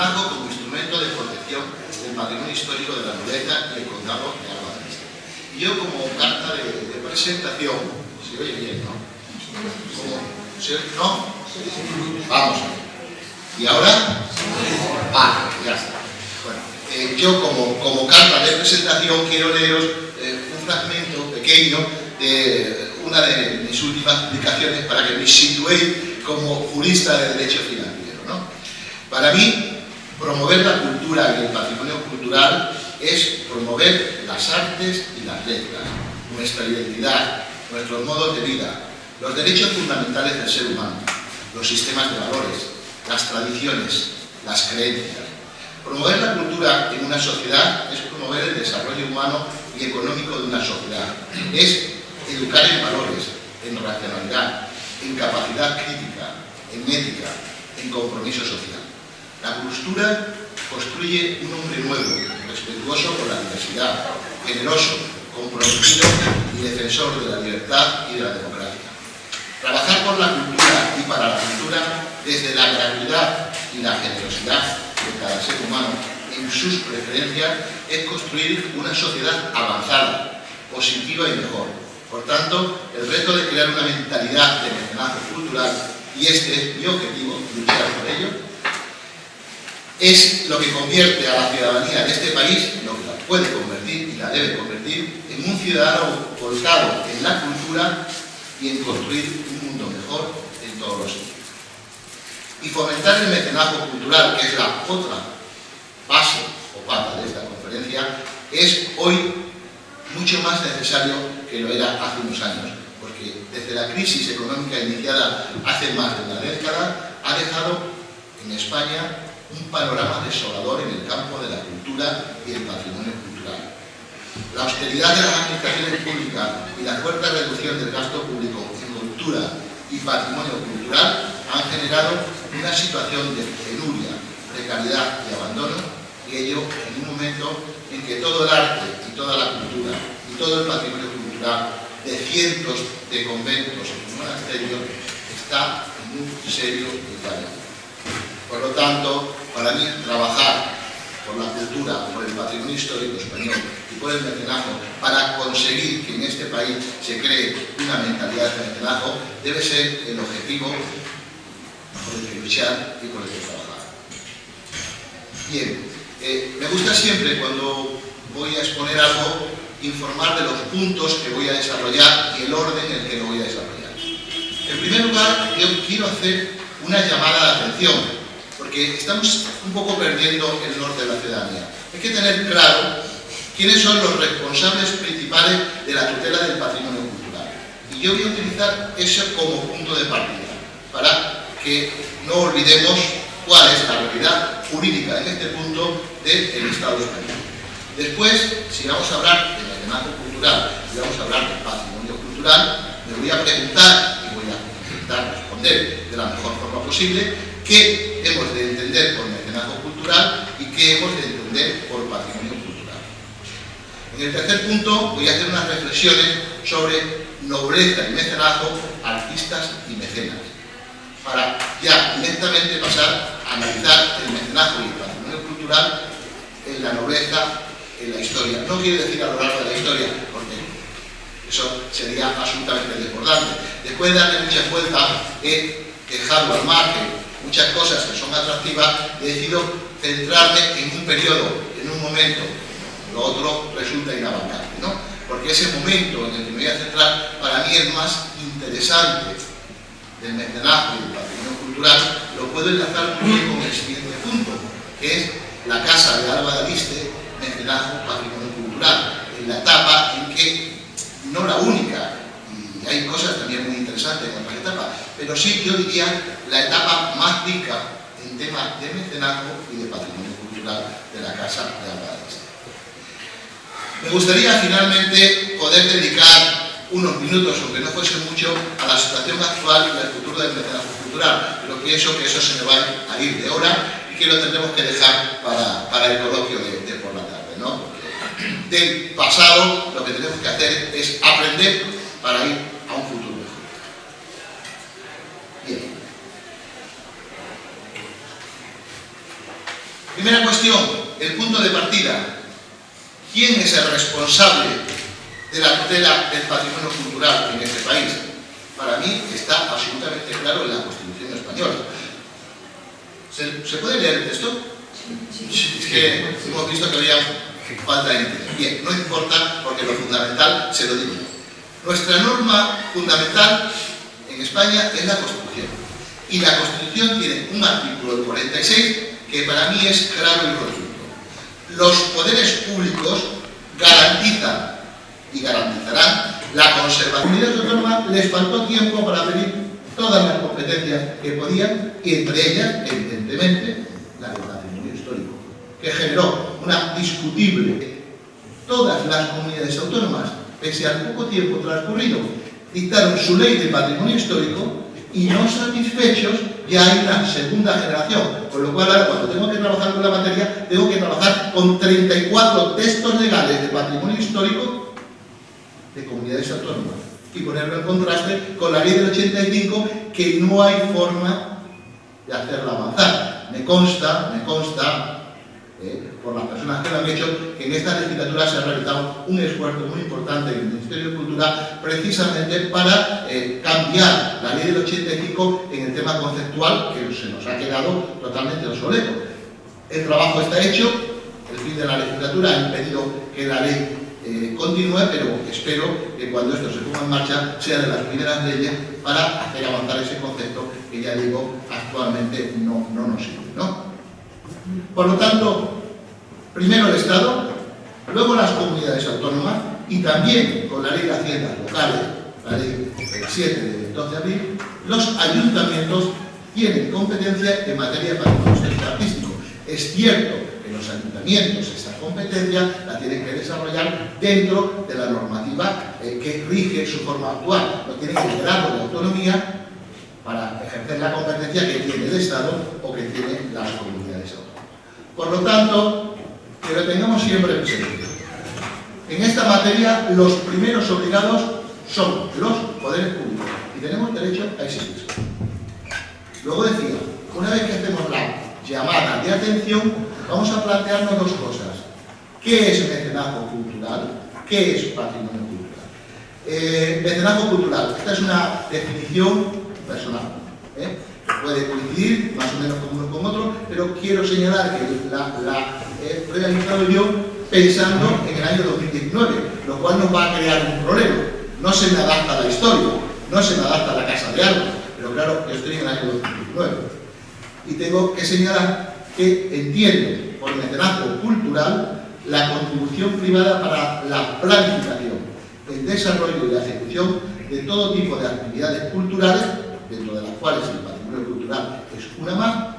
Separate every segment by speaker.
Speaker 1: mecenazgo como instrumento de protección del patrimonio histórico de la nobleza y el condado de Alba de Este. Y yo, como carta de presentación, se oye bien, ¿no? ¿No? Vamos a ver. ¿Y ahora? Ya está. Bueno, yo como carta de presentación quiero leeros un fragmento pequeño de una de mis últimas publicaciones para que me situéis como jurista de derecho financiero, ¿no? Para mí, promover la cultura y el patrimonio cultural es promover las artes y las letras, nuestra identidad, nuestros modos de vida, los derechos fundamentales del ser humano, los sistemas de valores, las tradiciones, las creencias. Promover la cultura en una sociedad es promover el desarrollo humano y económico de una sociedad. Es educar en valores, en racionalidad, en capacidad crítica, en ética, en compromiso social. La cultura construye un hombre nuevo, respetuoso con la diversidad, generoso, comprometido y defensor de la libertad y de la democracia. Trabajar por la cultura y para la cultura desde la gratuidad y la generosidad de cada ser humano en sus preferencias es construir una sociedad avanzada, positiva y mejor. Por tanto, el reto de crear una mentalidad de mecenazgo cultural, y este es mi objetivo, luchar por ello, es lo que convierte a la ciudadanía de este país, lo que la puede convertir y la debe convertir, en un ciudadano volcado en la cultura y en construir un mundo mejor en todos los sentidos. Y fomentar el mecenazgo cultural, que es la otra base o pata de esta conferencia, es hoy mucho más necesario que lo era hace unos años, porque desde la crisis económica iniciada hace más de una década, ha dejado en España un panorama desolador en el campo de la cultura y el patrimonio cultural. La austeridad de las administraciones públicas y la fuerte reducción del gasto público en cultura y patrimonio cultural han generado una situación de penuria, precariedad y abandono, y ello en un momento en que todo el arte y toda la cultura y todo el patrimonio cultural de cientos de conventos y monasterios está en un serio declive. Por lo tanto, para mí, trabajar por la cultura, por el patrimonio histórico español y por el mecenazgo, para conseguir que en este país se cree una mentalidad de mecenazgo, debe ser el objetivo por el que luchar y por el que trabajar. Bien, me gusta siempre, cuando voy a exponer algo, informar de los puntos que voy a desarrollar y el orden en el que lo voy a desarrollar. En primer lugar, yo quiero hacer una llamada de atención, porque estamos un poco perdiendo el norte de la ciudadanía. Hay que tener claro quiénes son los responsables principales de la tutela del patrimonio cultural. Y yo voy a utilizar eso como punto de partida, para que no olvidemos cuál es la realidad jurídica en este punto del Estado español. Después, si vamos a hablar de mecenazgo cultural y vamos a hablar de patrimonio cultural, me voy a preguntar y voy a intentar responder de la mejor forma posible qué hemos de entender por mecenazgo cultural y qué hemos de entender por patrimonio cultural. En el tercer punto voy a hacer unas reflexiones sobre nobleza y mecenazgo, artistas y mecenas, para ya directamente pasar a analizar el mecenazgo y el patrimonio cultural en la nobleza, en la historia. No quiero decir a lo largo de la historia, porque eso sería absolutamente desbordante. Después de darle muchas vueltas, he dejado al margen muchas cosas que son atractivas y he decidido centrarme en un periodo, en un momento. Lo otro resulta inabarcable, ¿no? Porque ese momento en el que me voy a centrar para mí es más interesante del mecenazgo y del patrimonio cultural. Lo puedo enlazar muy bien con el siguiente punto, que es la Casa de Alba de Este, mecenazgo, patrimonio cultural, en la etapa en que, no la única, y hay cosas también muy interesantes en otras etapas, pero sí, yo diría, la etapa más rica en temas de mecenazgo y de patrimonio cultural de la Casa de Alba de Este. Me gustaría finalmente poder dedicar unos minutos, aunque no fuese mucho, a la situación actual y al futuro del mecenazgo cultural, pero pienso que eso se me va a ir de hora y que lo tendremos que dejar para el coloquio de por la tarde, ¿no? Porque del pasado lo que tenemos que hacer es aprender para ir a un futuro mejor. Bien. Primera cuestión, el punto de partida. ¿Quién es el responsable de la tutela del patrimonio cultural en este país? Para mí está absolutamente claro en la Constitución española. ¿Se puede leer el texto? Sí. Es que hemos visto que había falta de interés. Bien, no importa porque lo fundamental se lo digo. Nuestra norma fundamental en España es la Constitución. Y la Constitución tiene un artículo, el 46, que para mí es claro y rotundo. Los poderes públicos garantizan y garantizarán la conservación. A las comunidades autónomas les faltó tiempo para pedir todas las competencias que podían, y entre ellas, evidentemente, la del patrimonio histórico, que generó una discutible. Todas las comunidades autónomas, pese al poco tiempo transcurrido, dictaron su ley de patrimonio histórico y no satisfechos ya hay una segunda generación, con lo cual ahora cuando tengo que trabajar con la materia tengo que trabajar con 34 textos legales de patrimonio histórico de comunidades autónomas y ponerlo en contraste con la ley del 85, que no hay forma de hacerla avanzar. Me consta por las personas que lo han hecho, que en esta legislatura se ha realizado un esfuerzo muy importante en el Ministerio de Cultura precisamente para cambiar la ley del 85 en el tema conceptual, que se nos ha quedado totalmente obsoleto. El trabajo está hecho, el fin de la legislatura ha impedido que la ley continúe, pero espero que cuando esto se ponga en marcha sea de las primeras leyes para hacer avanzar ese concepto que, ya digo, actualmente no nos sirve, ¿no? Por lo tanto, primero el Estado, luego las comunidades autónomas y también con la ley de haciendas locales, la ley 7 del 12 de abril, los ayuntamientos tienen competencia en materia de patrimonio histórico artístico. Es cierto que los ayuntamientos esta competencia la tienen que desarrollar dentro de la normativa que rige su forma actual. No tienen el grado de autonomía para ejercer la competencia que tiene el Estado o que tienen las comunidades autónomas. Por lo tanto, que lo tengamos siempre presente. En esta materia, los primeros obligados son los poderes públicos y tenemos derecho a exigirse. Luego decía, una vez que hacemos la llamada de atención, vamos a plantearnos dos cosas. ¿Qué es mecenazgo cultural? ¿Qué es patrimonio cultural? Mecenazgo cultural. Esta es una definición personal. Puede coincidir más o menos con uno con otro, pero quiero señalar que la he realizado yo pensando en el año 2019, lo cual nos va a crear un problema. No se me adapta la historia, no se me adapta la Casa de Arte, pero claro, yo estoy en el año 2019. Y tengo que señalar que entiendo por mecenazgo cultural la contribución privada para la planificación, el desarrollo y la ejecución de todo tipo de actividades culturales, dentro de las cuales el patrimonio cultural es una más,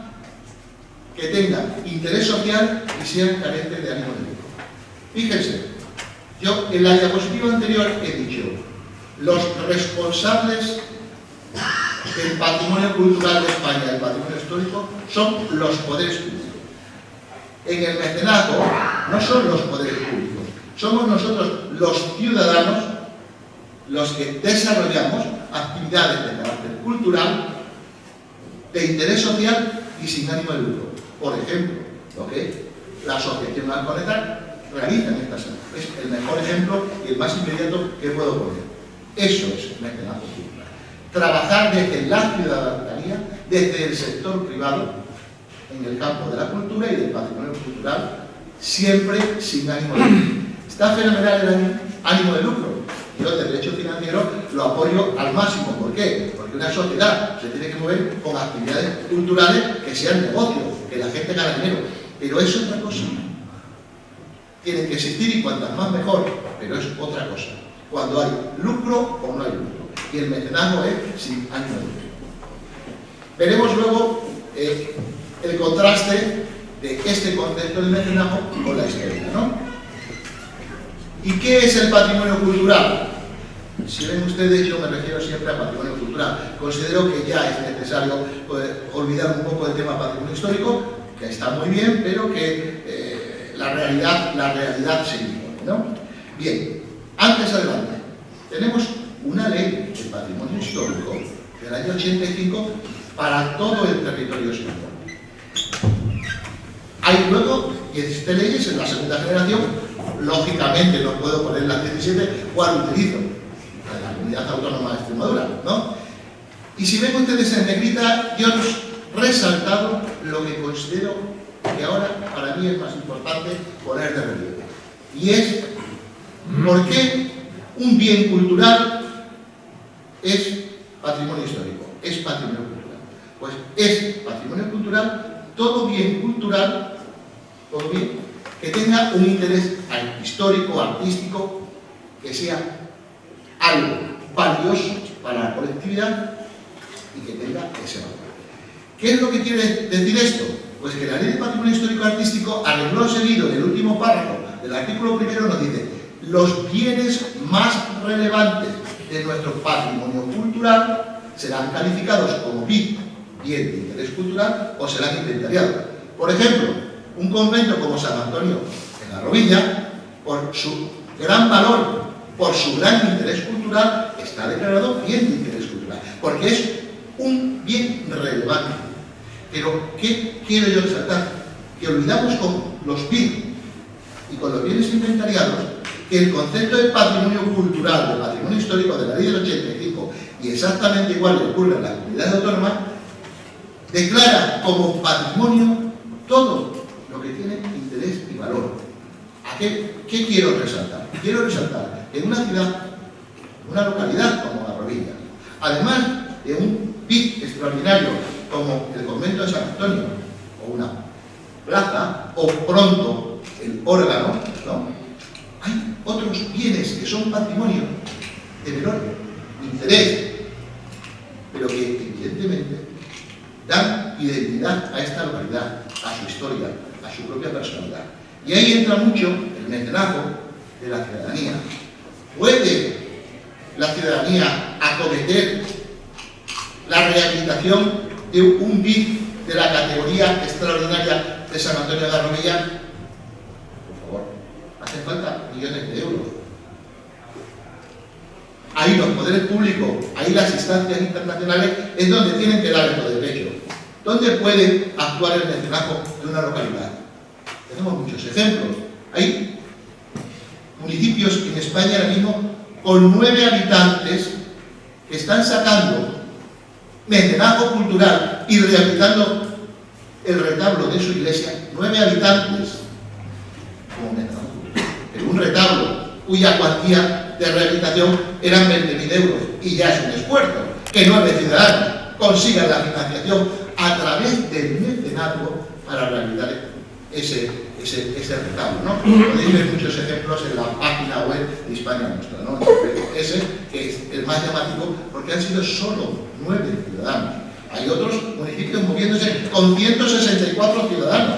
Speaker 1: que tengan interés social y sean carentes de ánimo de lucro. Fíjense, yo en la diapositiva anterior he dicho, los responsables del patrimonio cultural de España, del patrimonio histórico, son los poderes públicos. En el mecenazgo no son los poderes públicos, somos nosotros los ciudadanos los que desarrollamos actividades de carácter cultural, de interés social y sin ánimo de lucro. Por ejemplo, lo que la Asociación Alconetar realiza en esta sala. Es el mejor ejemplo y el más inmediato que puedo poner. Eso es mecenazgo cultural. Trabajar desde la ciudadanía, desde el sector privado, en el campo de la cultura y del patrimonio cultural, siempre sin ánimo de lucro. Está fenomenal el ánimo de lucro. Yo, de derecho financiero, lo apoyo al máximo. ¿Por qué? Porque una sociedad se tiene que mover con actividades culturales que sean negocios, que la gente gane dinero. Pero eso es otra cosa. Tienen que existir y cuantas más mejor, pero es otra cosa. Cuando hay lucro o no hay lucro. Y el mecenazgo es sin ánimo de lucro. Veremos luego el contraste de este concepto de mecenazgo con la historia, ¿no? ¿Y qué es el patrimonio cultural? Si ven ustedes, yo me refiero siempre a patrimonio cultural. Considero que ya es necesario olvidar un poco el tema patrimonio histórico, que está muy bien, pero que la realidad se impone, ¿no? Bien, antes adelante, tenemos una ley de patrimonio histórico del año 85 para todo el territorio español. Hay luego 17 leyes en la segunda generación, lógicamente no puedo poner las 17, ¿cuál utilizo? La de la Comunidad Autónoma de Extremadura, ¿no? Y si ven ustedes en negrita, yo os he resaltado lo que considero que ahora para mí es más importante poner de relieve. Y es por qué un bien cultural es patrimonio histórico, es patrimonio cultural. Pues es patrimonio cultural todo bien cultural, todo bien que tenga un interés histórico, artístico, que sea algo valioso para la colectividad y que tenga ese valor. ¿Qué es lo que quiere decir esto? Pues que la Ley de Patrimonio Histórico Artístico, a renglón seguido, en el último párrafo del artículo primero, nos dice: los bienes más relevantes de nuestro patrimonio cultural serán calificados como bien de interés cultural o serán inventariados. Por ejemplo, un convento como San Antonio en Garrovilla, por su gran valor, por su gran interés cultural, está declarado bien de interés cultural, porque es un bien relevante. Pero, ¿qué quiero yo resaltar? Que olvidamos con los bienes y con los bienes inventariados que el concepto de patrimonio cultural, de patrimonio histórico de la ley del 85, y exactamente igual le ocurre en la comunidad autónoma, declara como patrimonio todo lo que tiene interés y valor. ¿Qué quiero resaltar? Quiero resaltar que en una ciudad, una localidad como Garrovilla, además de un BIC extraordinario como el convento de San Antonio, o una plaza, o pronto el órgano, ¿no? Hay otros bienes que son patrimonio de menor interés, pero que evidentemente dan identidad a esta localidad, a su historia, a su propia personalidad. Y ahí entra mucho el mecenazgo de la ciudadanía. ¿Puede la ciudadanía acometer la rehabilitación de un BIC de la categoría extraordinaria de San Antonio de Garrovilla? Por favor, hacen falta millones de euros. Ahí los poderes públicos, ahí las instancias internacionales es donde tienen que dar esto de pecho. ¿Dónde puede actuar el mecenazgo de una localidad? Tenemos muchos ejemplos. Hay municipios en España ahora mismo con 9 habitantes que están sacando mecenazgo cultural y rehabilitando el retablo de su iglesia. 9 habitantes como mecenazgo cultural. Pero un retablo cuya cuantía de rehabilitación eran 20.000 euros, y ya es un esfuerzo que 9 ciudadanos consigan la financiación a través del mecenazgo para rehabilitar ese retablo, ¿no? Podéis ver muchos ejemplos en la página web de Hispania Nostra, ¿no? Ese que es el más llamativo porque han sido solo 9 ciudadanos. Hay otros municipios moviéndose con 164 ciudadanos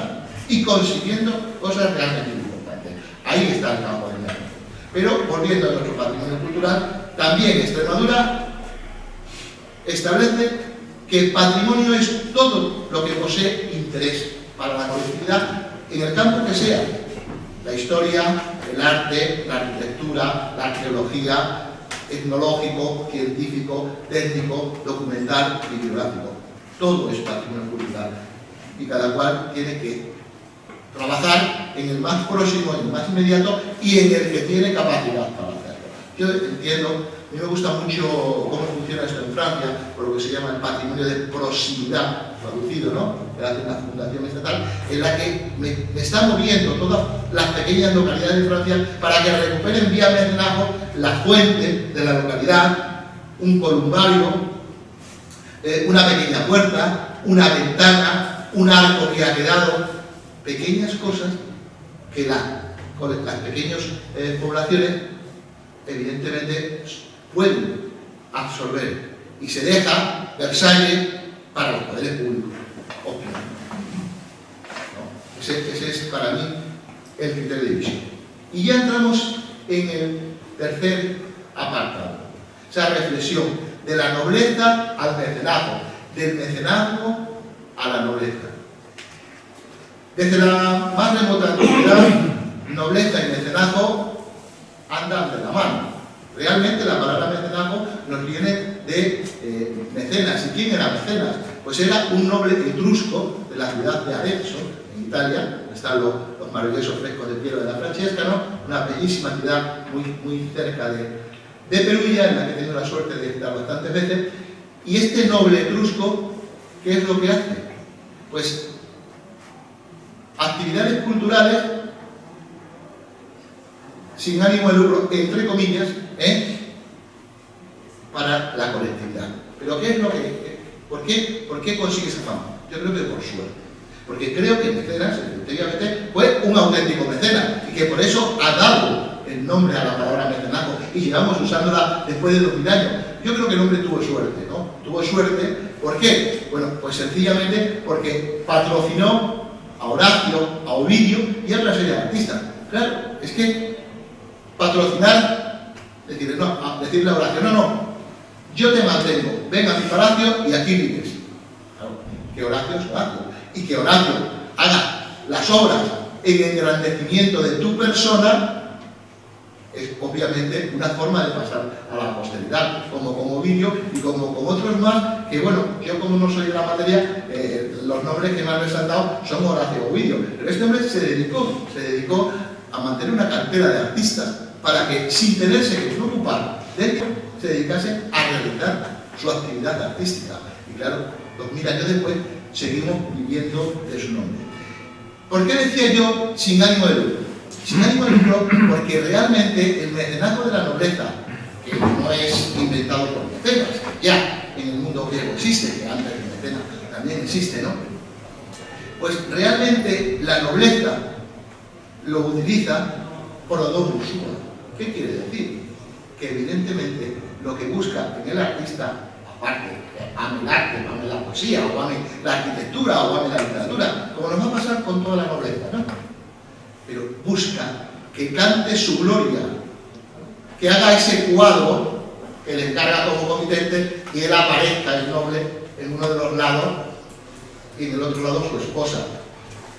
Speaker 1: y consiguiendo cosas realmente importantes. Ahí está el campo de negocio. Pero, volviendo a nuestro patrimonio cultural, también Extremadura establece que el patrimonio es todo lo que posee interés para la colectividad, en el campo que sea: la historia, el arte, la arquitectura, la arqueología, etnológico, científico, técnico, documental, bibliográfico. Todo es patrimonio cultural y cada cual tiene que trabajar en el más próximo, en el más inmediato y en el que tiene capacidad para hacerlo. Yo entiendo, a mí me gusta mucho cómo funciona esto en Francia, por lo que se llama el patrimonio de proximidad, traducido, ¿no? Que hace una fundación estatal, en la que me están moviendo todas las pequeñas localidades de Francia para que recuperen vía mecenazgo la fuente de la localidad, un columbario, una pequeña puerta, una ventana, un arco que ha quedado, pequeñas cosas que las pequeñas poblaciones evidentemente pueden absorber, y se deja Versalles para los poderes públicos. ¿No? Ese es para mí el criterio de visión. Y ya entramos en el tercer apartado, esa reflexión de la nobleza al mecenazgo, del mecenazgo a la nobleza. Desde la más remota antigüedad, nobleza y mecenazgo andan de la mano. Realmente la palabra mecenazgo nos viene de mecenas. ¿Y quién era mecenas? Pues era un noble etrusco de la ciudad de Arezzo, en Italia, donde están los maravillosos frescos de Piero de la Francesca, una bellísima ciudad muy cerca de Perugia, en la que he tenido la suerte de estar bastantes veces. Y este noble etrusco, ¿qué es lo que hace? Pues actividades culturales sin ánimo de lucro, entre comillas, para la colectividad. Pero ¿qué es lo que... ¿Por qué consigue esa fama? Yo creo que por suerte. Porque creo que Mecenas, efectivamente, fue un auténtico mecenas y que por eso ha dado el nombre a la palabra mecenazgo y llevamos usándola después de 2000 años. Yo creo que el hombre tuvo suerte, ¿no? Tuvo suerte, ¿por qué? Bueno, pues sencillamente porque patrocinó a Horacio, a Ovidio y a otra serie de artistas. Claro, es que patrocinar, decirle a Horacio, no, yo te mantengo, ven a mi palacio y aquí vives. Claro, que Horacio es Horacio. Y que Horacio haga las obras en engrandecimiento de tu persona es obviamente una forma de pasar a la posteridad, como con Ovidio y como con otros más, que bueno, yo como no soy de la materia, los nombres que más les han dado son Horacio y Ovidio, pero este hombre se dedicó a mantener una cartera de artistas para que, sin tenerse que preocupar de ello, se dedicase a realizar su actividad artística. Y claro, 2000 años después, seguimos viviendo de su nombre. ¿Por qué decía yo sin ánimo de lucro? Sin ánimo de lucro porque realmente el mecenazgo de la nobleza, que no es inventado por Mecenas, ya en el mundo griego existe, que antes de Mecenas también existe, ¿no? Pues realmente la nobleza lo utiliza por la doble usura. ¿Qué quiere decir? Que evidentemente lo que busca en el artista, aparte, ame el arte, ame la poesía, o ame la arquitectura, o ame la literatura, como nos va a pasar con toda la nobleza, ¿no? Pero busca que cante su gloria, que haga ese cuadro que le encarga como comitente y él aparezca, el noble, en uno de los lados y en el otro lado su esposa,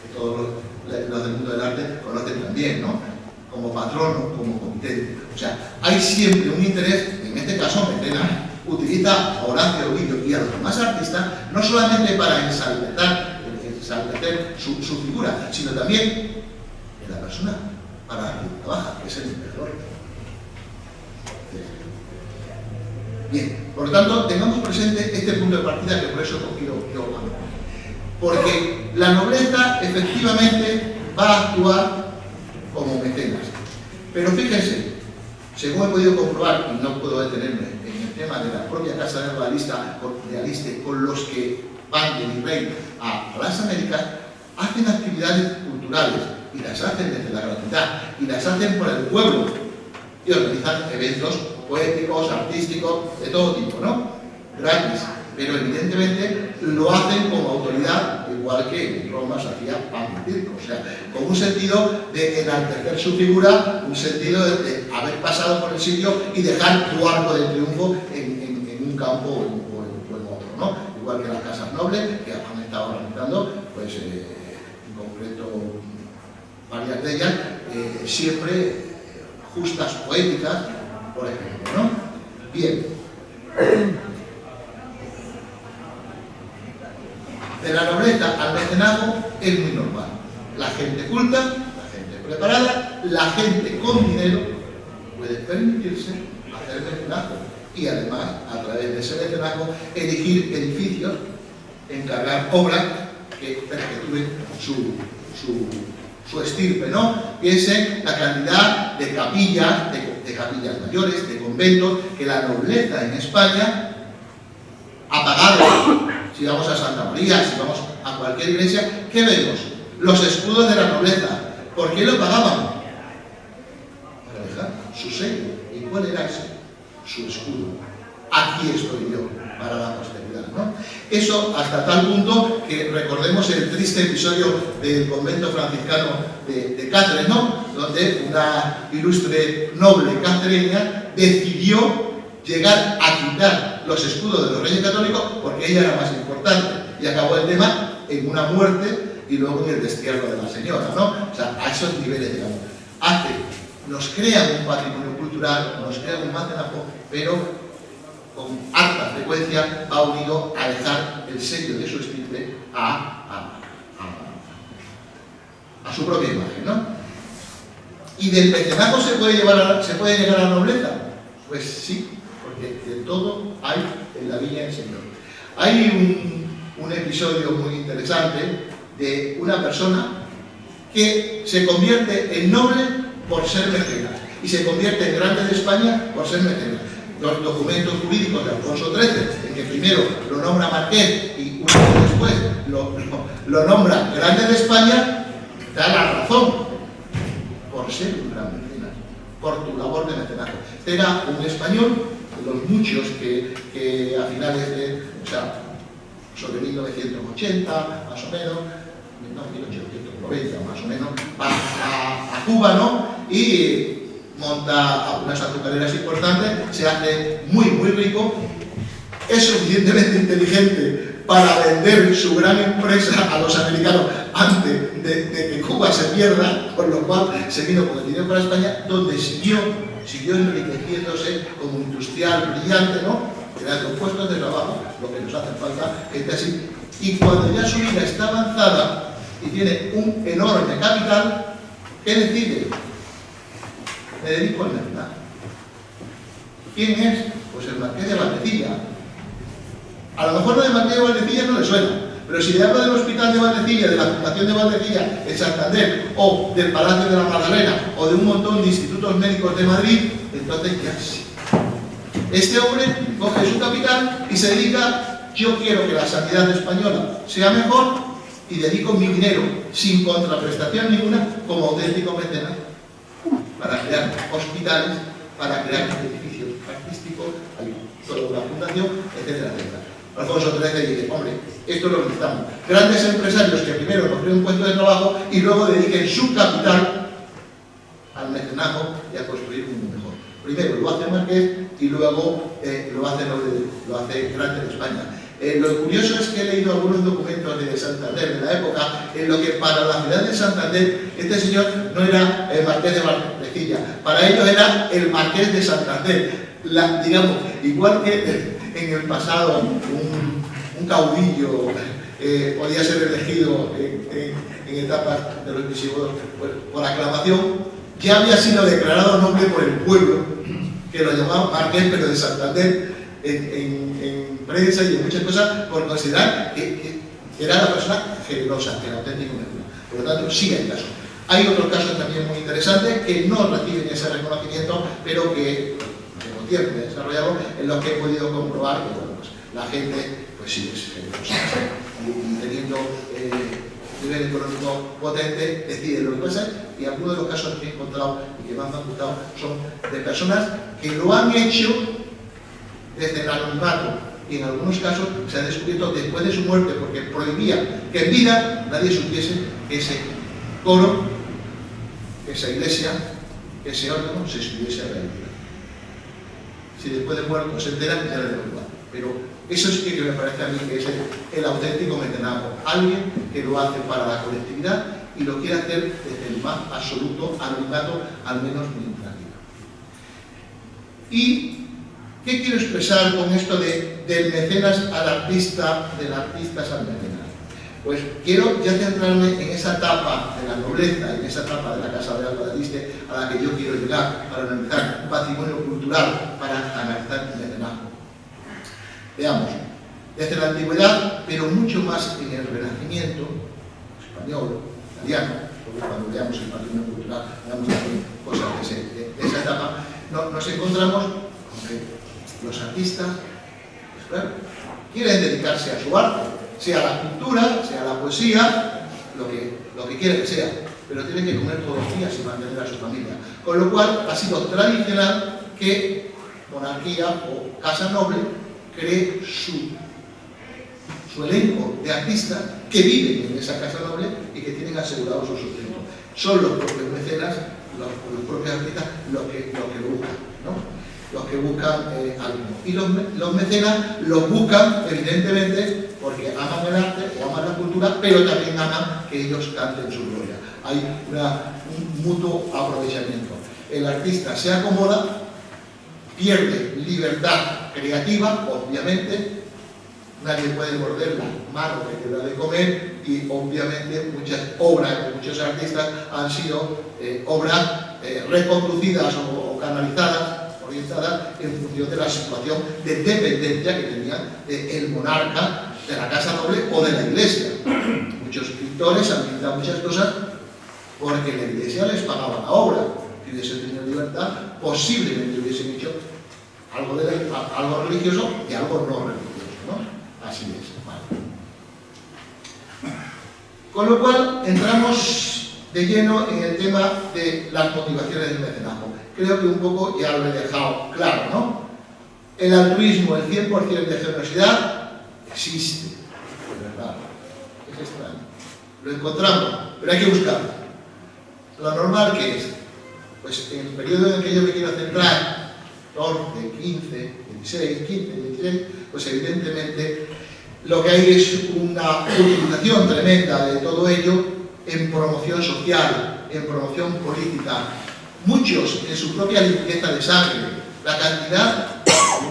Speaker 1: que todos los del mundo del arte conocen también, ¿no? Como patrono, como comitente. O sea, hay siempre un interés, en este caso Mecenas utiliza a Horacio, Ovidio y a los demás artistas, no solamente para ensalzar su figura, sino también en la persona para la que trabaja, que es el emperador. Bien, por lo tanto, tengamos presente este punto de partida, que por eso quiero hablar. Porque la nobleza efectivamente va a actuar como mecenas. Pero fíjense, según he podido comprobar, y no puedo detenerme en el tema de la propia Casa de Realista con los que van de mi rey a las Américas, hacen actividades culturales y las hacen desde la gratuidad y las hacen por el pueblo y organizan eventos poéticos, artísticos, de todo tipo, ¿no? Gratis, pero evidentemente lo hacen como autoridad, igual que en Roma se hacía pan y circo, o sea, con un sentido de enaltecer su figura, un sentido de haber pasado por el sitio y dejar tu arco de triunfo en un campo o en otro, ¿no? Igual que las casas nobles, que han estado organizando, pues en concreto varias de ellas, siempre justas poéticas, por ejemplo, ¿no? Bien. De la nobleza al mecenazgo es muy normal. La gente culta, la gente preparada, la gente con dinero puede permitirse hacer mecenazgo y además, a través de ese mecenazgo, elegir edificios, encargar obras que perpetúen su estirpe, ¿no? Piensen la cantidad de capillas, de capillas mayores, de conventos, que la nobleza en España ha pagado. Si vamos a Santa María, si vamos a cualquier iglesia, ¿qué vemos? Los escudos de la nobleza. ¿Por qué lo pagaban? Para dejar su sello. ¿Y cuál era ese? Su escudo. Aquí estoy yo, para la posteridad, ¿no? Eso hasta tal punto que recordemos el triste episodio del convento franciscano de Cáceres, ¿no? Donde una ilustre noble cacereña decidió llegar a quitar los escudos de los reyes católicos porque ella era más importante y acabó el tema en una muerte y luego en el destierro de la señora, ¿no? O sea, a esos niveles, digamos. Nos crean un patrimonio cultural, nos crean un mecenazgo, pero con alta frecuencia va unido a dejar el sello de su estirpe a a su propia imagen, ¿no? ¿Y del mecenazgo se puede llegar a la nobleza? Pues sí, porque de todo hay en la viña del Señor. Hay un episodio muy interesante de una persona que se convierte en noble por ser mecenas y se convierte en grande de España por ser mecenas. Los documentos jurídicos de Alfonso XIII, en que primero lo nombra marqués y un año después lo nombra grande de España, da la razón por ser un gran mecenas, por tu labor de mecenazgo. Este era un español de los muchos que a finales de, o sea, sobre 1980, más o menos, no, 1890 más o menos, va a Cuba, ¿no? Y monta unas azucareras importantes, se hace muy rico, es suficientemente inteligente para vender su gran empresa a los americanos antes de que Cuba se pierda, con lo cual se vino con el dinero para España, donde siguió enriqueciéndose como industrial brillante, ¿no? Creando puestos de trabajo, lo que nos hace falta, gente así. Y cuando ya su vida está avanzada y tiene un enorme capital, ¿qué decide? Me dedico al mecenazgo. ¿Quién es? Pues el marqués de Valdecilla. A lo mejor lo de marqués de Valdecilla no le suena, pero si le hablo del hospital de Valdecilla, de la Fundación de Valdecilla en Santander, o del Palacio de la Magdalena, o de un montón de institutos médicos de Madrid, entonces ya sí. Este hombre coge su capital y se dedica, yo quiero que la sanidad española sea mejor y dedico mi dinero sin contraprestación ninguna como auténtico mecenas para crear hospitales, para crear edificios artísticos, toda una fundación, etcétera, etcétera. Alfonso XIII dice, hombre, esto es lo que necesitamos. Grandes empresarios que primero nos creen un puesto de trabajo y luego dediquen su capital al mecenazgo y a construir un mundo mejor. Primero lo hace Marqués y luego lo hace grande de España. Lo curioso es que he leído algunos documentos de Santander de la época en lo que para la ciudad de Santander este señor no era el marqués de Valdecilla, para ellos era el marqués de Santander. Digamos, igual que en el pasado un caudillo podía ser elegido en etapas de los visigodos por aclamación, ya había sido declarado noble por el pueblo, que lo llamaba marqués, pero de Santander, en prensa y en muchas cosas, por considerar que era la persona generosa, que era auténtico mecenas. Por lo tanto, sí hay casos. Hay otros casos también muy interesantes que no reciben ese reconocimiento, pero que tengo tiempo de desarrollarlo, en los que he podido comprobar que bueno, pues, la gente pues sí es generosa y teniendo nivel económico potente decide lo que pasa. Y algunos de los casos que he encontrado y que más me han gustado son de personas que lo han hecho desde el anonimato y en algunos casos se ha descubierto después de su muerte porque prohibía que en vida nadie supiese que ese coro, esa iglesia, ese órgano se estuviese realizando. Si después de muerto se enteran, ya le da igual. Pero eso sí que me parece a mí que es el auténtico mecenazgo. Alguien que lo hace para la colectividad y lo quiere hacer desde el más absoluto anonimato, al menos mientras viva. ¿Y qué quiero expresar con esto del mecenas al artista, del artista al mecenas? Pues quiero ya centrarme en esa etapa de la nobleza, en esa etapa de la Casa Real Valladolid a la que yo quiero llegar para analizar un patrimonio cultural, para analizar el mecenazgo. Veamos, desde la antigüedad, pero mucho más en el Renacimiento español, italiano, porque cuando veamos el patrimonio cultural, veamos también cosas de esa etapa, nos encontramos con que los artistas, pues claro, quieren dedicarse a su arte, sea la pintura, sea la poesía, lo que quiera que sea, pero tienen que comer todos los días y mantener a su familia. Con lo cual ha sido tradicional que monarquía o casa noble cree su elenco de artistas que viven en esa casa noble y que tienen asegurado su sustento. Son los propios mecenas, los propios artistas los que lo buscan, ¿no? Los que buscan algo. Y los mecenas los buscan, evidentemente, porque aman el arte o aman la cultura, pero también aman que ellos canten su gloria. Hay un mutuo aprovechamiento. El artista se acomoda, pierde libertad creativa, obviamente, nadie puede morder la mano que te da de comer, y obviamente muchas obras de muchos artistas han sido obras reconducidas o canalizadas, orientadas en función de la situación de dependencia que tenía el monarca de la casa noble o de la iglesia. Muchos pintores han pintado muchas cosas porque la iglesia les pagaba la obra. Si hubiesen tenido libertad, posiblemente hubiesen hecho algo religioso y algo no religioso, ¿no? Así es. Vale. Con lo cual, entramos de lleno en el tema de las motivaciones del mecenazgo. Creo que un poco ya lo he dejado claro, ¿no? El altruismo, el 100% de generosidad, existe, es verdad, es extraño. Lo encontramos, pero hay que buscarlo. Lo normal que es, pues en el periodo en el que yo me quiero centrar, 14, 15, 16, 15, 16, pues evidentemente lo que hay es una utilización tremenda de todo ello en promoción social, en promoción política. Muchos en su propia limpieza de sangre, la cantidad,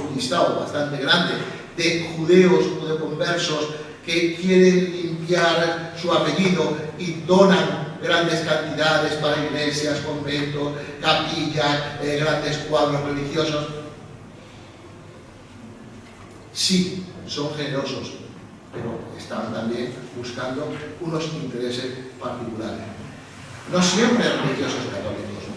Speaker 1: un listado bastante grande, de judeos, judeoconversos que quieren limpiar su apellido y donan grandes cantidades para iglesias, conventos, capillas, grandes cuadros religiosos. Sí, son generosos, pero están también buscando unos intereses particulares. No siempre religiosos católicos,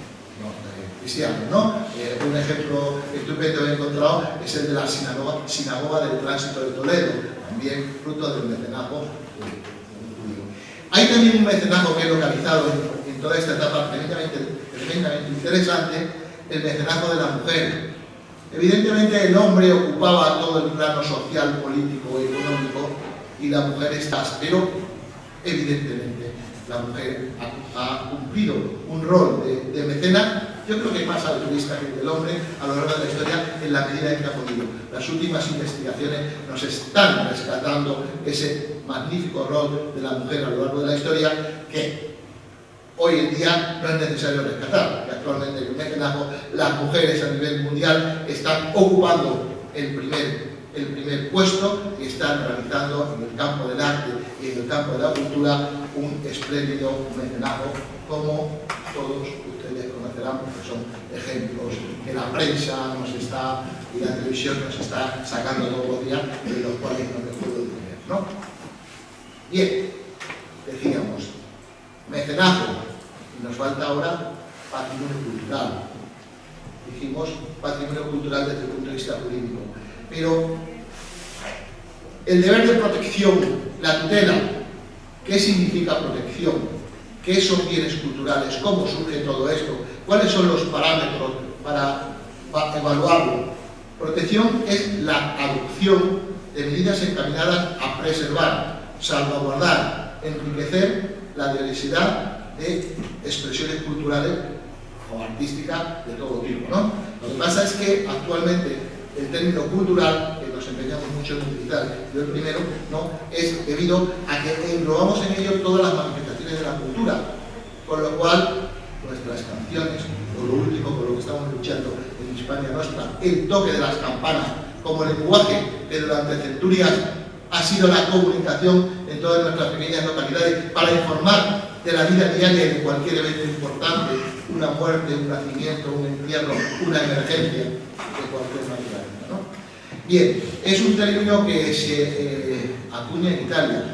Speaker 1: no, cristianos, ¿no? Un ejemplo estupendo que he encontrado es el de la sinagoga del Tránsito de Toledo, también fruto del mecenazgo judío. Hay también un mecenazgo que he localizado en toda esta etapa tremendamente interesante, el mecenazgo de la mujer. Evidentemente el hombre ocupaba todo el plano social, político, económico, y la mujer está, pero evidentemente la mujer ha cumplido un rol de mecenas, yo creo que más altruista que el hombre a lo largo de la historia, en la medida en que ha podido. Las últimas investigaciones nos están rescatando ese magnífico rol de la mujer a lo largo de la historia, que hoy en día no es necesario rescatar, que actualmente en el mecenazgo las mujeres a nivel mundial están ocupando el primer puesto y están realizando en el campo del arte y en el campo de la cultura un espléndido mecenazgo, como todos ustedes conocerán, porque son ejemplos que la prensa nos está, y la televisión nos está sacando todos los días, de los cuales no me puedo detener, ¿no? Bien, decíamos, mecenazgo, y nos falta ahora patrimonio cultural. Dijimos patrimonio cultural desde el punto de vista jurídico, pero el deber de protección, la tutela, ¿qué significa protección? ¿Qué son bienes culturales? ¿Cómo surge todo esto? ¿Cuáles son los parámetros para evaluarlo? Protección es la adopción de medidas encaminadas a preservar, salvaguardar, enriquecer la diversidad de expresiones culturales o artísticas de todo tipo, ¿no? Lo que pasa es que actualmente el término cultural, que nos empeñamos mucho en utilizar, yo el primero, ¿no?, es debido a que englobamos en ello todas las manifestaciones de la cultura, con lo cual nuestras canciones, o lo último con lo que estamos luchando en Hispania Nostra, el toque de las campanas, como lenguaje que durante centurias ha sido la comunicación en todas nuestras pequeñas localidades para informar de la vida diaria de cualquier evento importante, una muerte, un nacimiento, un entierro, una emergencia, de cualquier manera, ¿no? Bien, es un término que se acuña en Italia.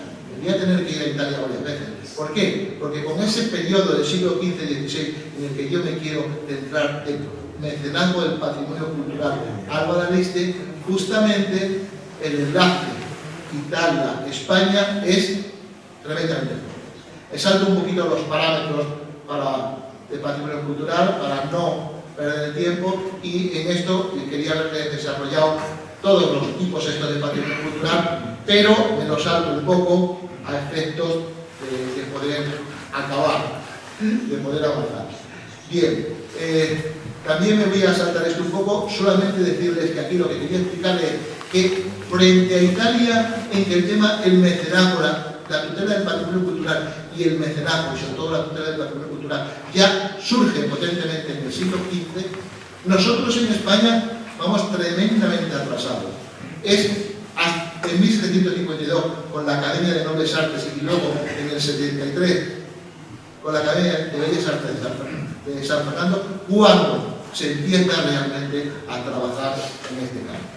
Speaker 1: Voy a tener que ir a Italia varias veces. ¿Por qué? Porque con ese periodo del siglo XV-XVI en el que yo me quiero centrar, el mecenazgo del patrimonio cultural Alba del Este, justamente el enlace Italia-España es tremendamente fuerte. Exalto un poquito los parámetros de patrimonio cultural para no perder el tiempo, y en esto quería haberles desarrollado todos los tipos estos de patrimonio cultural, pero me los salto un poco a efectos de poder acabar, de poder avanzar. Bien, también me voy a saltar esto un poco, solamente decirles que aquí lo que quería explicarles es que frente a Italia, en que el tema, el mecenazgo, la tutela del patrimonio cultural y el mecenazgo, y sobre todo la tutela del patrimonio cultural, ya surge potentemente en el siglo XV, nosotros en España vamos tremendamente atrasados. Es en 1752 con la Academia de Nobles Artes y luego en el 73 con la Academia de Bellas Artes de San Fernando, cuando se empieza realmente a trabajar en este campo.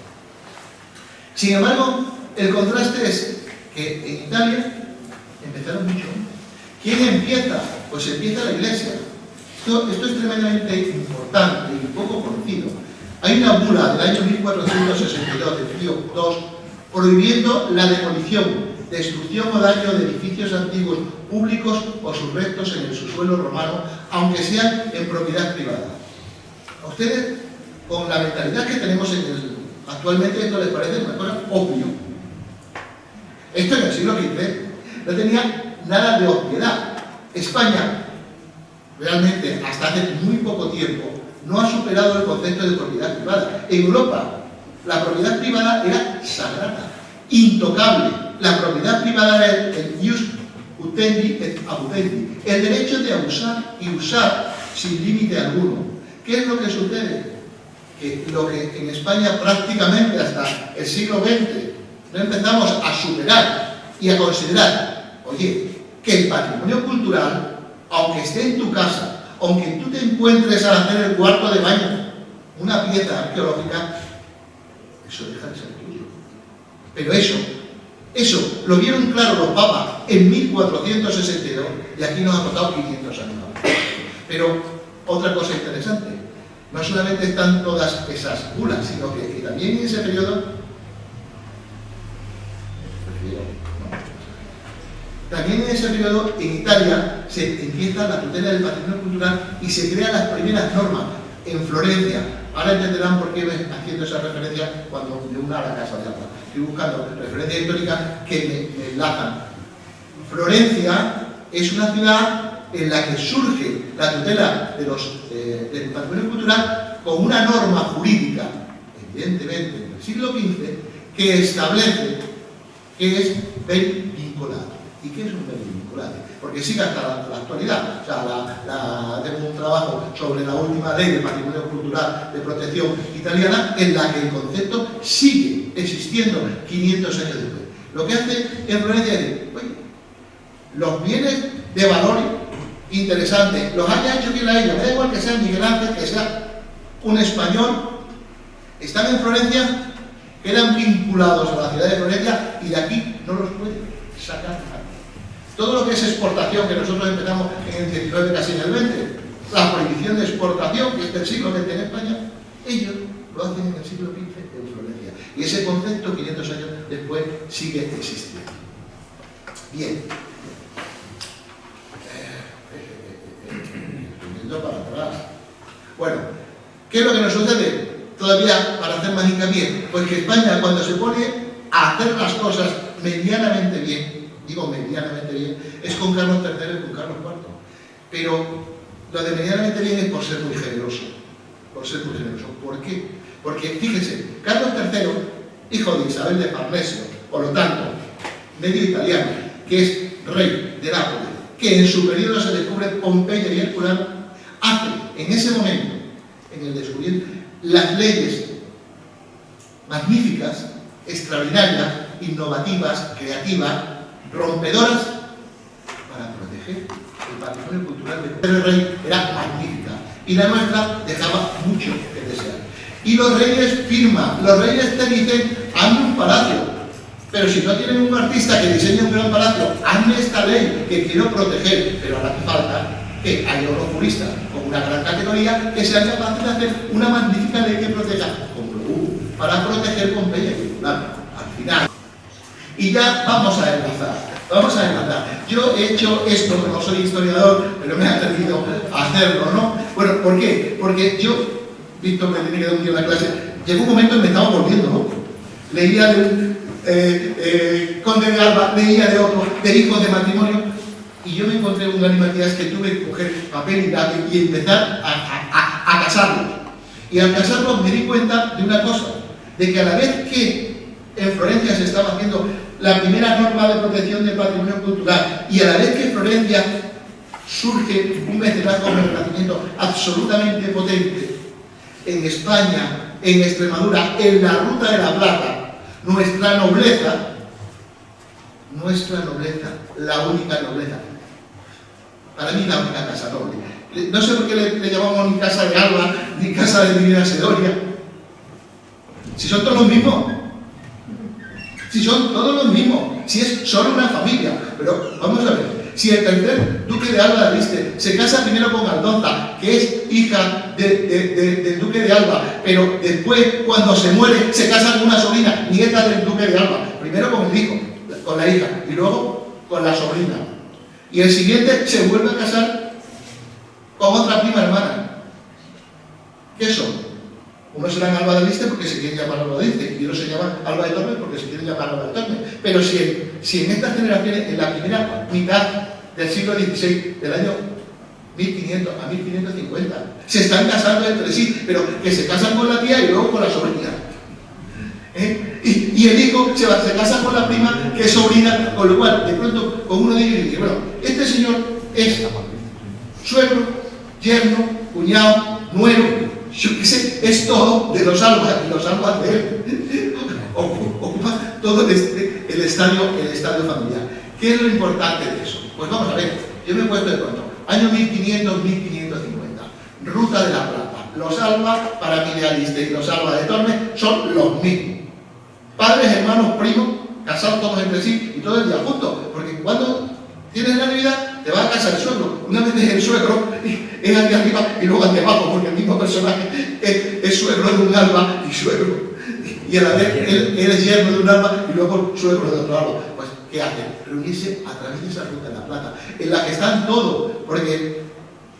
Speaker 1: Sin embargo, el contraste es que en Italia empezaron mucho antes. ¿Quién empieza? Pues empieza la Iglesia. Esto es tremendamente importante y poco conocido. Hay una bula del año 1462 de Pío II prohibiendo la demolición, destrucción o daño de edificios antiguos públicos o sus restos en el subsuelo romano, aunque sean en propiedad privada. A ustedes, con la mentalidad que tenemos actualmente, esto les parece una cosa obvio. Esto en el siglo XV no tenía nada de obviedad. España, realmente, hasta hace muy poco tiempo, no ha superado el concepto de propiedad privada. En Europa, la propiedad privada era sagrada, intocable. La propiedad privada era el ius utendi et abutendi, el derecho de abusar y usar sin límite alguno. ¿Qué es lo que sucede? Que lo que en España prácticamente hasta el siglo XX no empezamos a superar y a considerar, oye, que el patrimonio cultural, aunque esté en tu casa, aunque tú te encuentres al hacer el cuarto de baño una pieza arqueológica, eso deja de ser tuyo. Pero eso lo vieron claro los papas en 1462 y aquí nos ha costado 500 años. Pero otra cosa interesante, no solamente están todas esas bulas, sino que también en ese periodo en Italia se empieza la tutela del patrimonio cultural y se crean las primeras normas en Florencia. Ahora entenderán por qué me haciendo esa referencia cuando de una a la casa de Alba. Estoy buscando referencias históricas que me enlazan. Florencia es una ciudad en la que surge la tutela del patrimonio cultural con una norma jurídica, evidentemente en el siglo XV, que establece que es bien vinculado. ¿Y qué es un bien vinculado? Porque sigue hasta la actualidad. O sea, tengo un trabajo sobre la última ley de patrimonio cultural de protección italiana en la que el concepto sigue existiendo 500 años después. Lo que hace en Florencia es decir, oye, los bienes de valor interesantes, los haya hecho quien la haya, me da igual que sea Miguel Ángel, que sea un español, están en Florencia, quedan vinculados a la ciudad de Florencia y de aquí no los puede sacar nadie. Todo lo que es exportación, que nosotros empezamos en el 19, casi en el 20, la prohibición de exportación, que es del siglo XX en España, ellos lo hacen en el siglo XV en Florencia. Y ese concepto, 500 años después, sigue existiendo. Bien. Yendo para atrás. Bueno, ¿qué es lo que nos sucede? Todavía, para hacer más hincapié, pues que España, cuando se pone a hacer las cosas medianamente bien, digo medianamente bien, es con Carlos III y con Carlos IV. Pero lo de medianamente bien es por ser muy generoso. Por ser muy generoso. ¿Por qué? Porque, fíjense, Carlos III, hijo de Isabel de Farnesio, por lo tanto, medio italiano, que es rey de Nápoles, que en su periodo se descubre Pompeya y Herculano, hace en ese momento, en el descubrimiento, las leyes magníficas, extraordinarias, innovativas, creativas, rompedoras, para proteger el patrimonio cultural del rey. Era magnífica y la nuestra dejaba mucho que desear. Y los reyes firman, los reyes te dicen, hazme un palacio, pero si no tienen un artista que diseñe un gran palacio, hazme esta ley que quiero proteger, pero ahora hace falta que haya unos juristas con una gran categoría que sean capaces de hacer una magnífica ley que proteja, como lo hubo, para proteger Pompeya y Herculano, al final. Y ya vamos a enlazar. Yo he hecho esto, que no soy historiador, pero me he atrevido a hacerlo, ¿no? Bueno, ¿por qué? Porque yo, Víctor me tiene que dar un día en la clase, llegó un momento en que me estaba volviendo loco. Leía de un conde de Alba, leía de otro, de hijos de matrimonio, y yo me encontré un gran Matías que tuve que coger papel y lápiz y empezar a casarlos. Y al casarlos me di cuenta de una cosa, de que a la vez que en Florencia se estaba haciendo la primera norma de protección del patrimonio cultural y a la vez que en Florencia surge un mecenazgo con el renacimiento absolutamente potente, en España, en Extremadura, en la Ruta de la Plata, nuestra nobleza, la única nobleza, para mí la única casa noble. No sé por qué le llamamos ni casa de Alba, ni casa de Divina Sedonia. Si son todos los mismos. Si son todos los mismos. Si es solo una familia. Pero vamos a ver. Si el tercer duque de Alba de Este se casa primero con Aldonza, que es hija del duque de Alba, pero después, cuando se muere, se casa con una sobrina, nieta del duque de Alba. Primero con el hijo, con la hija, y luego con la sobrina. Y el siguiente se vuelve a casar con otra prima hermana. ¿Qué son? Unos serán Alba de Este porque se quieren llamar Alba de Este, y otros se llaman Alba de Tormes porque se quieren llamar Alba de Tormes. Pero si en estas generaciones, en la primera mitad del siglo XVI, del año 1500 a 1550, se están casando entre sí, pero que se casan con la tía y luego con la sobrina. Y el hijo se casa con la prima, que es sobrina, con lo cual, de pronto, con uno de ellos dice, bueno, este señor es suegro, yerno, cuñado, nuero, yo qué sé, es todo de los Albas, y los Albas de él ocupa todo el estadio familiar. ¿Qué es lo importante de eso? Pues vamos a ver, yo me he puesto de pronto, año 1500, 1550, Ruta de la Plata, los Alba para mí de Aliste y los Alba de Tormes son los mismos. Padres, hermanos, primos, casados todos entre sí y todo el día juntos, porque cuando tienes la Navidad te va a casa el suegro. Una vez es el suegro, es aquí arriba y luego aquí abajo, porque el mismo personaje es suegro de un Alba y suegro. Y a la vez él es yerno de un Alba y luego suegro de otro Alba. Pues, ¿qué hacen? Reunirse a través de esa Ruta de la Plata, en la que están todos, porque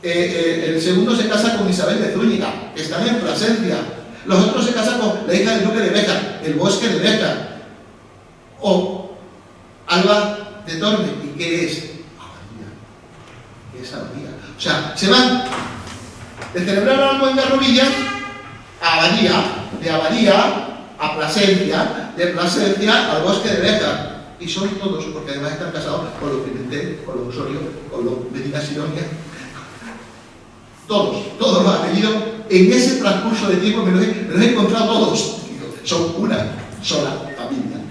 Speaker 1: el segundo se casa con Isabel de Zúñiga, que están en Plasencia. Los otros se casan con la hija del duque de Béjar, el bosque de Béjar. O Alba de Tormes. ¿Y qué es? Abadía. ¿Qué es abadía? O sea, se van de celebrar algo en Garrovilla a Abadía, de Abadía a Plasencia, de Plasencia al bosque de Béjar. Y son todos, porque además están casados con los Pimentel, con los Osorio, con los Medina Sidonia. Todos los apellidos, en ese transcurso de tiempo me los he encontrado todos. Son una sola familia,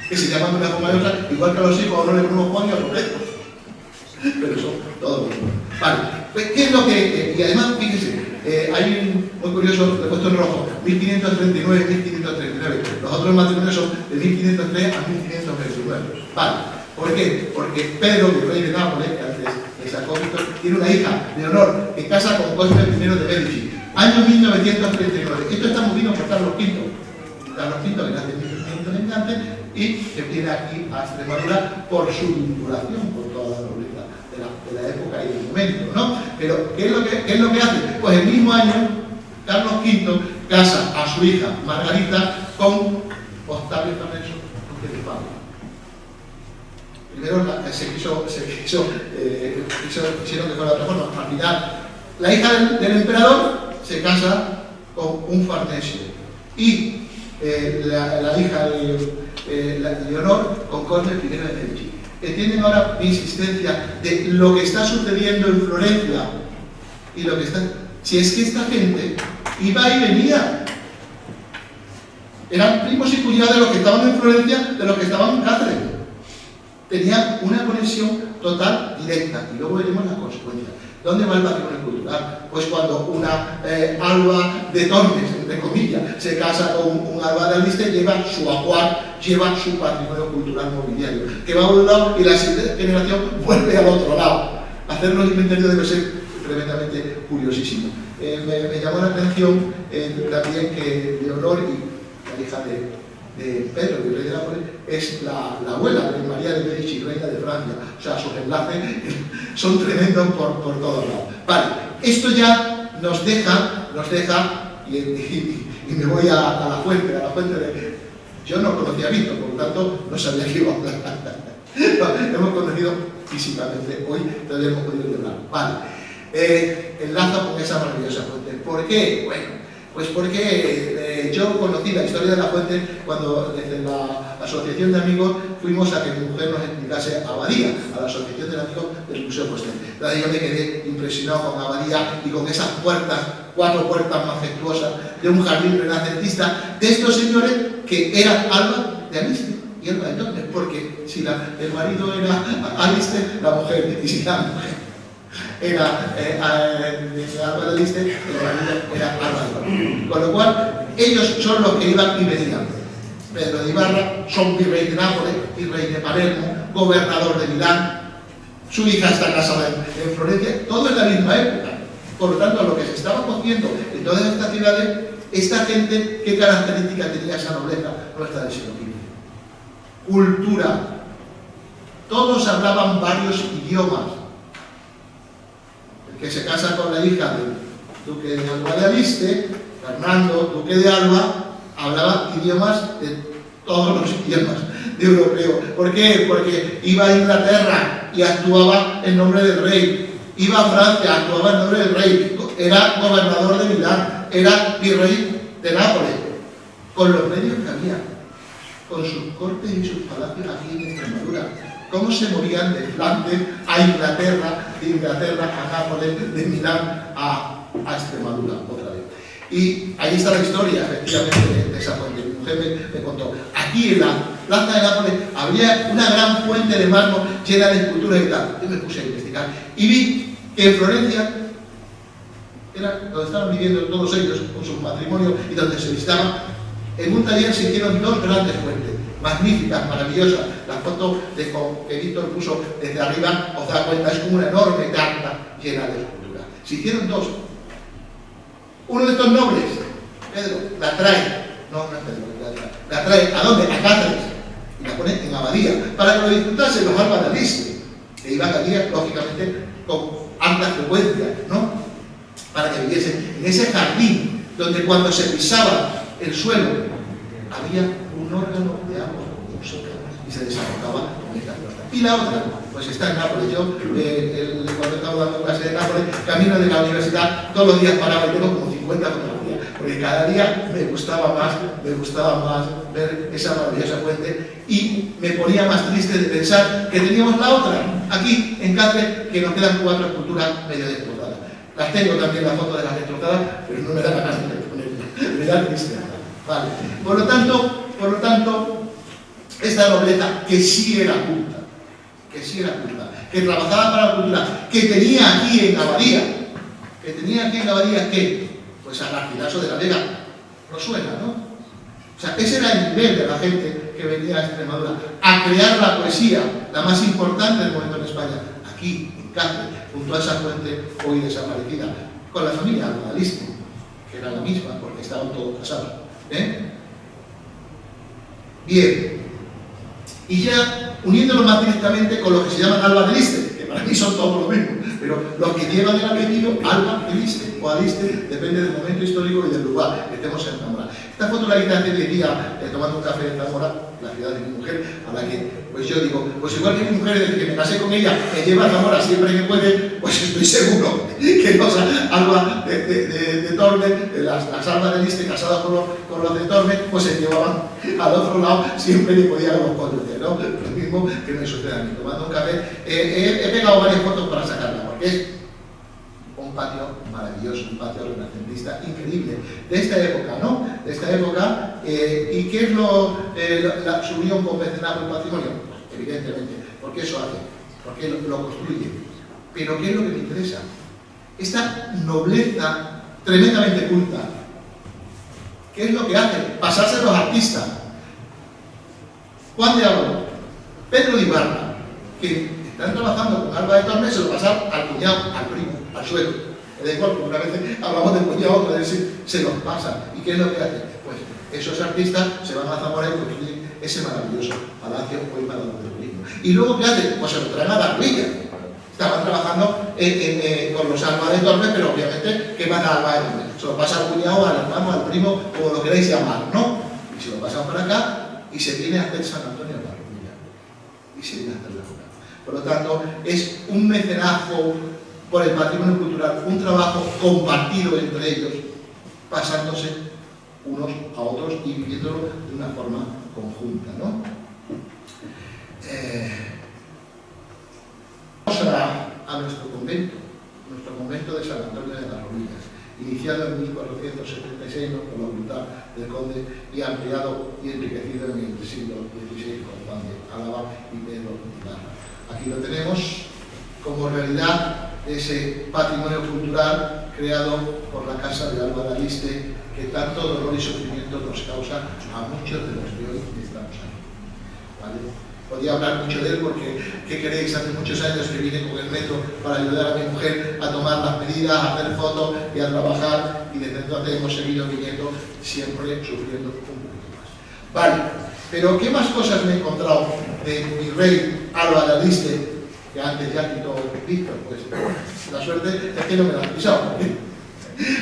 Speaker 1: que se llaman de una forma y otra, igual que a los hijos, a uno le ponemos Juan y a los Pedro. Pero son todos los mismos. Vale, pues, ¿qué es lo que...? Y además, fíjense, hay un muy curioso, lo he puesto en rojo, 1539, 1539. Los otros matrimonios son de 1503 a 1529. Vale, ¿por qué? Porque Pedro, el rey de Nápoles, que antes sacó Víctor, tiene una hija, Leonor, que casa con Cosme I de Medici. Año 1939. Esto está movido por Carlos V. Carlos V, que nace en 1520 y que viene aquí a Extremadura por su vinculación con toda la nobleza de la época y del momento, ¿no? Pero, ¿qué es lo que hace? Pues el mismo año, Carlos V casa a su hija Margarita con Octavio Farnesio, duque de Pablo. Primero quisieron que fuera de otra forma. Al final, la hija del emperador se casa con un Farnesio y la hija de Leonor con Cosme I de Medici. Entienden ahora mi insistencia de lo que está sucediendo en Florencia y lo que está... Si es que esta gente iba y venía. Eran primos y cuñados de los que estaban en Florencia, de los que estaban en Cáceres. Tenían una conexión total, directa, y luego veremos las consecuencias. ¿Dónde va el patrimonio cultural? Pues cuando una Alba de Tormes, entre comillas, se casa con un Alba de Aliste, lleva su ajuar, lleva su patrimonio cultural mobiliario, que va a un lado y la siguiente generación vuelve al otro lado. Hacer los inventarios debe ser tremendamente curiosísimo. Me llamó la atención también que Leonor, y la hija de Pedro, el rey de Nápoles, es la abuela de María de Medici, reina de Francia. O sea, sus enlaces son tremendos por todos lados. Vale, esto ya nos deja y me voy a la fuente de... Yo no conocía a Víctor, por lo tanto no sabía que iba a hablar. No, hemos conocido físicamente, hoy todavía hemos podido hablar. Vale, enlaza con esa maravillosa fuente. ¿Por qué? Bueno, pues porque yo conocí la historia de la fuente cuando desde la asociación de amigos fuimos a que mi mujer nos explicase Abadía, a la asociación de amigos del Museo Postel. Entonces yo me quedé impresionado con Abadía y con esas puertas, 4 puertas majestuosas de un jardín renacentista de estos señores que eran Alba de Aliste y Alba de Tormes, porque si el marido era Aliste, la mujer, y si la mujer era Alba de Aliste, el marido era Alba de Tormes. Con lo cual, ellos son los que iban y venían. Pedro de Ibarra, son virrey de Nápoles, virrey de Palermo, gobernador de Milán, su hija está casada en Florencia, todo en la misma época. Por lo tanto, lo que se estaba cociendo en todas estas ciudades, esta gente, ¿qué características tenía esa nobleza nuestra del siglo XV? Cultura. Todos hablaban varios idiomas. El que se casa con la hija del duque de Alba de Aliste, Fernando, duque de Alba, hablaba idiomas de todos los idiomas de europeo. ¿Por qué? Porque iba a Inglaterra y actuaba en nombre del rey. Iba a Francia, actuaba en nombre del rey. Era gobernador de Milán, era virrey de Nápoles. Con los medios que había, con sus cortes y sus palacios aquí en Extremadura. Cómo se movían de Flandes a Inglaterra, de Inglaterra a Nápoles, de Milán a Extremadura, otra vez. Y ahí está la historia, efectivamente, de esa fuente. Mi mujer me contó. Aquí en la plaza de Nápoles había una gran fuente de mármol llena de esculturas y tal. Yo me puse a investigar y vi que en Florencia era donde estaban viviendo todos ellos con sus matrimonios y donde se visitaban. En un taller se hicieron dos grandes fuentes, magníficas, maravillosas. La foto que Víctor puso desde arriba os da cuenta, es como una enorme carta llena de esculturas. Se hicieron dos. Uno de estos nobles, Pedro, la trae, no es Pedro, la trae, ¿a dónde? A Cáceres, y la pone en Abadía, para que lo disfrutasen los Alba de Aliste, que iban allí, lógicamente, con alta frecuencia, ¿no? Para que viviesen en ese jardín, donde cuando se pisaba el suelo, había un órgano de agua con música, y se desarrollaba con esta plata. Y la otra, pues está en Nápoles. Yo, cuando estaba dando clase de Nápoles, camino de la universidad, todos los días paraba y tengo como 50 fotografías, porque cada día me gustaba más ver esa maravillosa fuente y me ponía más triste de pensar que teníamos la otra, aquí en Cáceres, que nos quedan 4 esculturas medio destrozadas. Las tengo también la foto de las destrozadas, pero no me da ganas de ponerlas, me da tristeza. Vale. Por lo tanto, esta nobleza que sí era culta, que trabajaba para la cultura, que tenía aquí en Abadía, ¿qué? Pues a Garcilaso de la Vega, no suena, ¿no? O sea, ese era el nivel de la gente que venía a Extremadura, a crear la poesía, la más importante del momento en España, aquí, en Cáceres, junto a esa fuente hoy desaparecida, con la familia Alba de Aliste, que era la misma, porque estaban todos casados. Bien, y ya uniéndolo más directamente con lo que se llaman Alba de Aliste, que para mí son todos lo mismo, pero los que llevan el apellido Alba de Aliste o Aliste, depende del momento histórico y del lugar que estemos en Zamora. Esta foto la hice hace 10 días tomando un café en Zamora, la ciudad de mi mujer, a la que pues yo digo, pues igual que mi mujer, desde que me casé con ella, me lleva a Zamora siempre que puede, pues estoy seguro que los Alba de Tormes, las Alba de Aliste casadas con los de Tormes, pues se llevaban al otro lado siempre que podían los cónyuges, ¿no? Lo mismo que me sucede a mí, tomando un café. He pegado varias fotos para sacarla, porque es un patio maravilloso, un patio renacentista increíble, de esta época, ¿no? De esta época, ¿y qué es su unión con mecenazgo y patrimonio? Pues, evidentemente, porque eso hace, porque lo construye. Pero ¿qué es lo que me interesa? Esta nobleza tremendamente culta, ¿qué es lo que hace? Pasarse a los artistas. Juan de Álvaro, Pedro de Ibarra, que están trabajando con Alba de Tormes, se lo pasan al cuñado, al primo, al suegro. Da igual, porque una vez hablamos del cuñado, otra vez se los pasan. ¿Y qué es lo que hacen? Pues esos artistas se van a Zamora y construyen ese maravilloso palacio hoy para los turismo. ¿Y luego qué hacen? Pues se lo traen a Barbilla. Estaban trabajando con los Alba de Tormes, pero obviamente, ¿qué van a Alba de Tormes? Se lo pasa al cuñado, al hermano, al primo, como lo queráis llamar, ¿no? Y se lo pasan para acá y se viene a hacer San Antonio de Barbilla. Y se viene a hacer la obra. Por lo tanto, es un mecenazgo por el patrimonio cultural, un trabajo compartido entre ellos, pasándose unos a otros y viviéndolo de una forma conjunta, ¿no? Vamos a nuestro convento de San Antonio de las Rodillas. iniciado en 1476 por la voluntad del conde y ampliado y enriquecido en el siglo XVI con Juan de Álava y Pedro de Ibarra. Aquí lo tenemos como realidad ese patrimonio cultural creado por la Casa de Alba de Aliste, que tanto dolor y sufrimiento nos causa a muchos de los que hoy estamos aquí. ¿Vale? Podía hablar mucho de él porque, ¿qué queréis? Hace muchos años que vine con el metro para ayudar a mi mujer a tomar las medidas, a hacer fotos y a trabajar, y desde entonces hemos seguido viniendo, siempre sufriendo un poquito más. Vale, pero ¿qué más cosas me he encontrado de mi rey Alba de Aliste, que antes ya quitó Víctor? Pues la suerte es que no me la han pisado.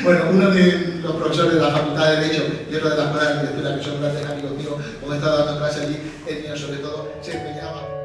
Speaker 1: Bueno, uno de los profesores de la Facultad de Derecho y otro de la Escuela de Arquitectura, que son grandes amigos míos, como he estado dando clase allí, el mío sobre todo, se empeñaba